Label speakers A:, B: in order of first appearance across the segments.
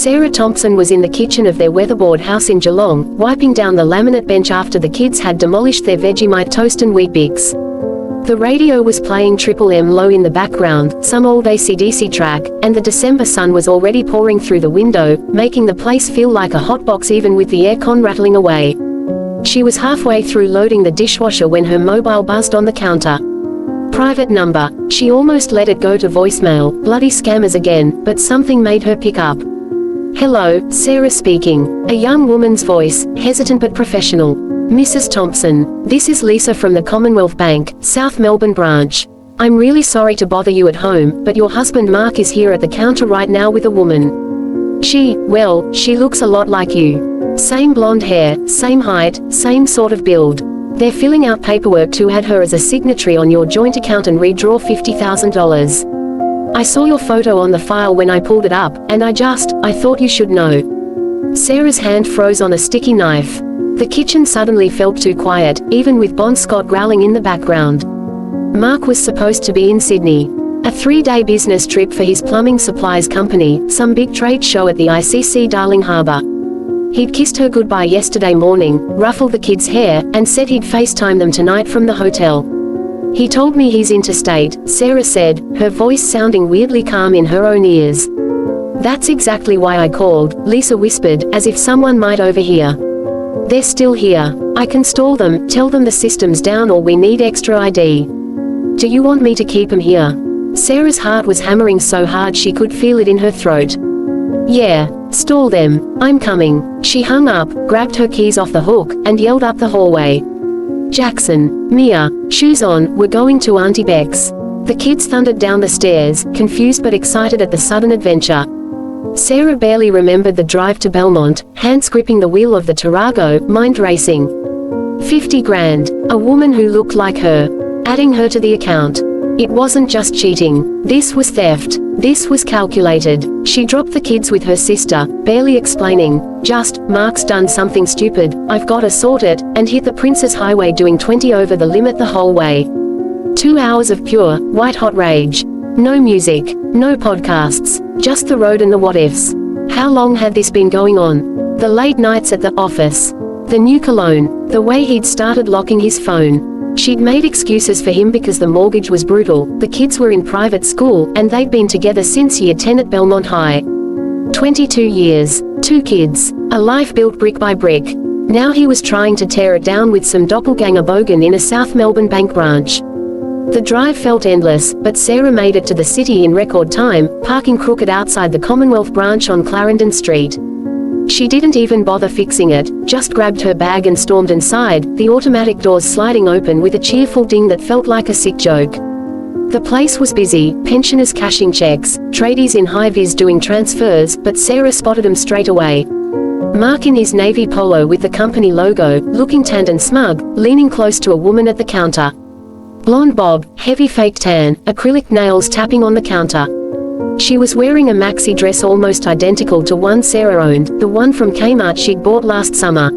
A: Sarah Thompson was in the kitchen of their weatherboard house in Geelong, wiping down the laminate bench after the kids had demolished their Vegemite toast and Weet-Bix. The radio was playing Triple M low in the background, some old AC/DC track, and the December sun was already pouring through the window, making the place feel like a hotbox even with the aircon rattling away. She was halfway through loading the dishwasher when her mobile buzzed on the counter. Private number. She almost let it go to voicemail, bloody scammers again, but something made her pick up. "Hello, Sarah speaking." A young woman's voice, hesitant but professional. "Mrs. Thompson, this is Lisa from the Commonwealth Bank, South Melbourne branch. I'm really sorry to bother you at home, but your husband Mark is here at the counter right now with a woman. She looks a lot like you. Same blonde hair, same height, same sort of build. They're filling out paperwork to add her as a signatory on your joint account and redraw $50,000. I saw your photo on the file when I pulled it up, and I thought you should know." Sarah's hand froze on a sticky knife. The kitchen suddenly felt too quiet, even with Bon Scott growling in the background. Mark was supposed to be in Sydney. A 3-day business trip for his plumbing supplies company, some big trade show at the ICC Darling Harbour. He'd kissed her goodbye yesterday morning, ruffled the kids' hair, and said he'd FaceTime them tonight from the hotel. "He told me he's interstate," Sarah said, her voice sounding weirdly calm in her own ears. "That's exactly why I called," Lisa whispered, as if someone might overhear. "They're still here. I can stall them, tell them the system's down or we need extra ID. Do you want me to keep 'em here?" Sarah's heart was hammering so hard she could feel it in her throat. "Yeah, stall them. I'm coming." She hung up, grabbed her keys off the hook, and yelled up the hallway. "Jackson, Mia, shoes on, we're going to Auntie Beck's." The kids thundered down the stairs, confused but excited at the sudden adventure. Sarah barely remembered the drive to Belmont, hands gripping the wheel of the Tarago, mind racing. 50 grand. A woman who looked like her. Adding her to the account. It wasn't just cheating. This was theft. This was calculated. She dropped the kids with her sister, barely explaining. "Mark's done something stupid, I've gotta sort it," and hit the Princess Highway doing 20 over the limit the whole way. 2 hours of pure, white-hot rage. No music, no podcasts, just the road and the what-ifs. How long had this been going on? The late nights at the office. The new cologne. The way he'd started locking his phone. She'd made excuses for him because the mortgage was brutal, the kids were in private school, and they'd been together since year 10 at Belmont High. 22 years. 2 kids. A life built brick by brick. Now he was trying to tear it down with some doppelganger bogan in a South Melbourne bank branch. The drive felt endless, but Sarah made it to the city in record time, parking crooked outside the Commonwealth branch on Clarendon Street. She didn't even bother fixing it, just grabbed her bag and stormed inside, the automatic doors sliding open with a cheerful ding that felt like a sick joke. The place was busy, pensioners cashing checks, tradies in high-vis doing transfers, but Sarah spotted them straight away. Mark in his navy polo with the company logo, looking tanned and smug, leaning close to a woman at the counter. Blonde bob, heavy fake tan, acrylic nails tapping on the counter. She was wearing a maxi dress almost identical to one Sarah owned, the one from Kmart she'd bought last summer.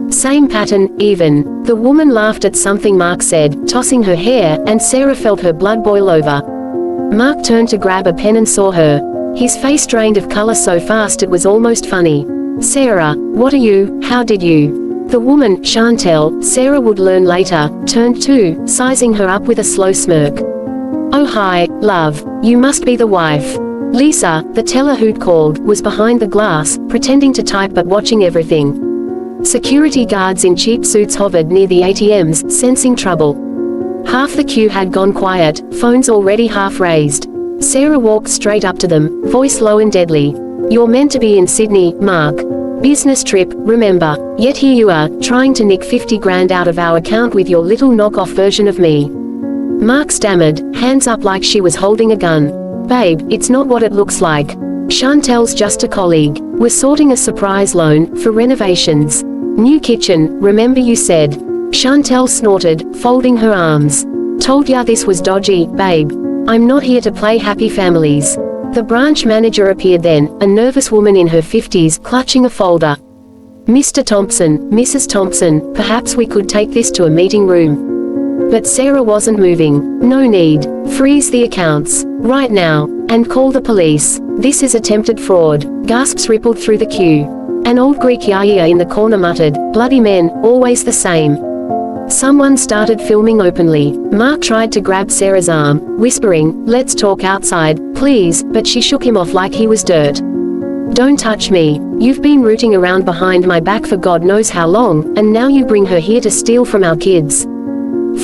A: Same pattern, even. The woman laughed at something Mark said, tossing her hair, and Sarah felt her blood boil over. Mark turned to grab a pen and saw her. His face drained of color so fast it was almost funny. "Sarah, what are you, how did you?" The woman, Chantel, Sarah would learn later, turned too, sizing her up with a slow smirk. "Oh hi, love. You must be the wife." Lisa, the teller who'd called, was behind the glass, pretending to type but watching everything. Security guards in cheap suits hovered near the ATMs, sensing trouble. Half the queue had gone quiet, phones already half raised. Sarah walked straight up to them, voice low and deadly. "You're meant to be in Sydney, Mark. Business trip, remember. Yet here you are, trying to nick 50 grand out of our account with your little knockoff version of me." Mark stammered, hands up like she was holding a gun. "Babe, it's not what it looks like. Chantel's just a colleague. We're sorting a surprise loan, for renovations. New kitchen, remember you said." Chantel snorted, folding her arms. "Told ya this was dodgy, babe. I'm not here to play happy families." The branch manager appeared then, a nervous woman in her 50s, clutching a folder. "Mr. Thompson, Mrs. Thompson, perhaps we could take this to a meeting room." But Sarah wasn't moving. "No need. Freeze the accounts. Right now." And call the police. This is attempted fraud. Gasps rippled through the queue. An old Greek yaya in the corner muttered, bloody men, always the same. Someone started filming openly. Mark tried to grab Sarah's arm, whispering, let's talk outside, please, but she shook him off like he was dirt. Don't touch me. You've been rooting around behind my back for God knows how long, and now you bring her here to steal from our kids.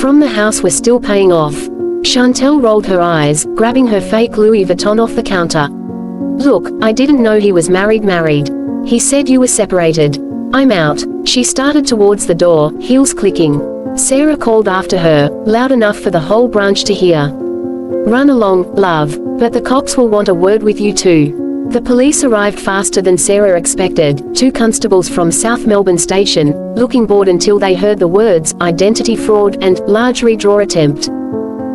A: From the house we're still paying off. Chantel rolled her eyes, grabbing her fake Louis Vuitton off the counter. Look, I didn't know he was married. He said you were separated. I'm out. She started towards the door, heels clicking. Sarah called after her, loud enough for the whole branch to hear. Run along, love, but the cops will want a word with you too. The police arrived faster than Sarah expected, 2 constables from South Melbourne Station, looking bored until they heard the words, identity fraud, and large redraw attempt.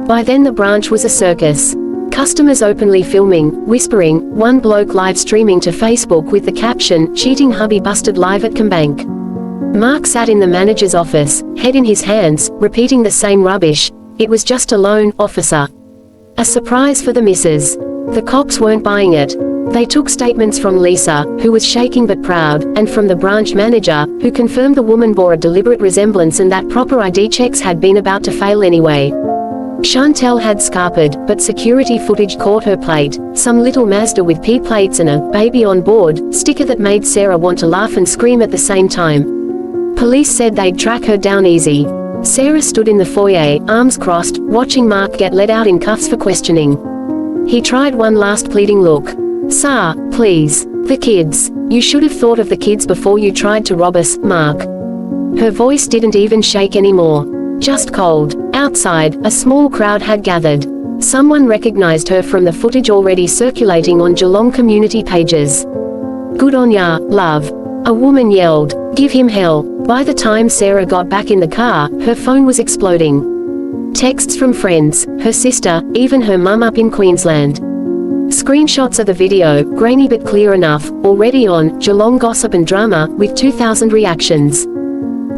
A: By then the branch was a circus. Customers openly filming, whispering, one bloke live streaming to Facebook with the caption, cheating hubby busted live at Combank. Mark sat in the manager's office, head in his hands, repeating the same rubbish, it was just a loan, officer. A surprise for the missus. The cops weren't buying it. They took statements from Lisa, who was shaking but proud, and from the branch manager, who confirmed the woman bore a deliberate resemblance and that proper ID checks had been about to fail anyway. Chantel had scarpered, but security footage caught her plate, some little Mazda with P plates and a baby on board sticker that made Sarah want to laugh and scream at the same time. Police said they'd track her down easy. Sarah stood in the foyer, arms crossed, watching Mark get let out in cuffs for questioning. He tried one last pleading look. Sir, please. The kids. You should have thought of the kids before you tried to rob us, Mark. Her voice didn't even shake anymore. Just cold. Outside, a small crowd had gathered. Someone recognized her from the footage already circulating on Geelong community pages. Good on ya, love. A woman yelled, give him hell. By the time Sarah got back in the car, her phone was exploding. Texts from friends, her sister, even her mum up in Queensland. Screenshots of the video, grainy but clear enough, already on Geelong Gossip and Drama, with 2,000 reactions.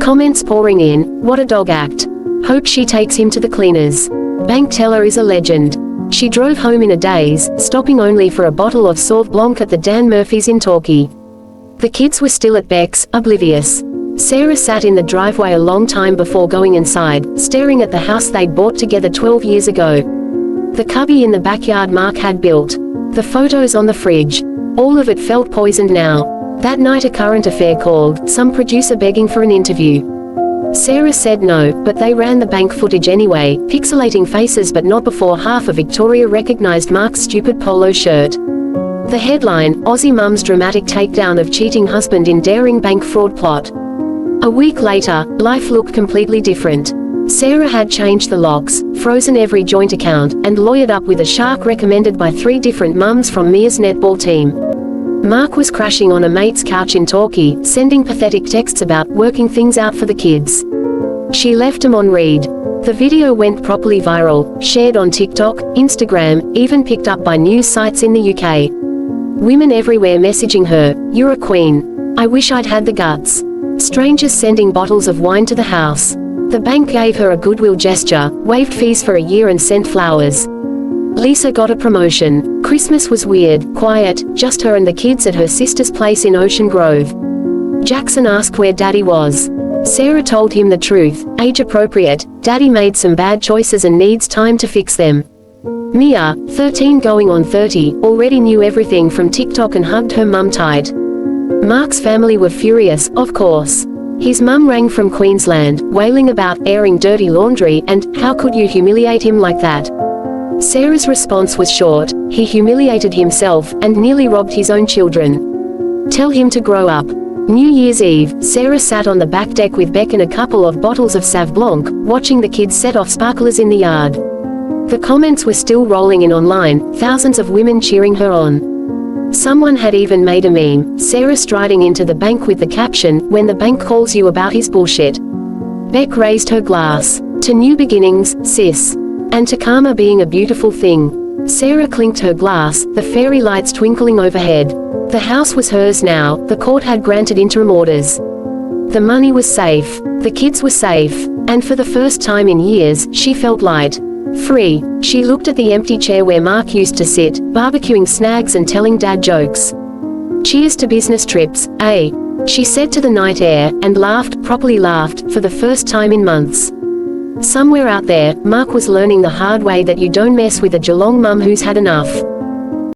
A: Comments pouring in, what a dog act. Hope she takes him to the cleaners. Bank teller is a legend. She drove home in a daze, stopping only for a bottle of Sauv Blanc at the Dan Murphy's in Torquay. The kids were still at Beck's, oblivious. Sarah sat in the driveway a long time before going inside, staring at the house they'd bought together 12 years ago. The cubby in the backyard Mark had built. The photos on the fridge. All of it felt poisoned now. That night a current affair called, some producer begging for an interview. Sarah said no, but they ran the bank footage anyway, pixelating faces but not before half of Victoria recognized Mark's stupid polo shirt. The headline, Aussie mum's dramatic takedown of cheating husband in daring bank fraud plot. A week later, life looked completely different. Sarah had changed the locks, frozen every joint account, and lawyered up with a shark recommended by 3 different mums from Mia's netball team. Mark was crashing on a mate's couch in Torquay, sending pathetic texts about working things out for the kids. She left him on read. The video went properly viral, shared on TikTok, Instagram, even picked up by news sites in the UK. Women everywhere messaging her, you're a queen. I wish I'd had the guts. Strangers sending bottles of wine to the house. The bank gave her a goodwill gesture, waived fees for a year and sent flowers. Lisa got a promotion. Christmas was weird, quiet, just her and the kids at her sister's place in Ocean Grove. Jackson asked where Daddy was. Sarah told him the truth, age appropriate, Daddy made some bad choices and needs time to fix them. Mia, 13 going on 30, already knew everything from TikTok and hugged her mum tight. Mark's family were furious, of course. His mum rang from Queensland, wailing about airing dirty laundry and, how could you humiliate him like that? Sarah's response was short, he humiliated himself, and nearly robbed his own children. Tell him to grow up. New Year's Eve, Sarah sat on the back deck with Beck and a couple of bottles of Sauv Blanc, watching the kids set off sparklers in the yard. The comments were still rolling in online, thousands of women cheering her on. Someone had even made a meme, Sarah striding into the bank with the caption, when the bank calls you about his bullshit. Beck raised her glass. To new beginnings, sis. And to karma being a beautiful thing. Sarah clinked her glass, the fairy lights twinkling overhead. The house was hers now, the court had granted interim orders. The money was safe. The kids were safe. And for the first time in years, she felt light. Free. She looked at the empty chair where Mark used to sit, barbecuing snags and telling dad jokes. Cheers to business trips, eh? She said to the night air, and laughed, properly laughed, for the first time in months. Somewhere out there, Mark was learning the hard way that you don't mess with a Geelong mum who's had enough.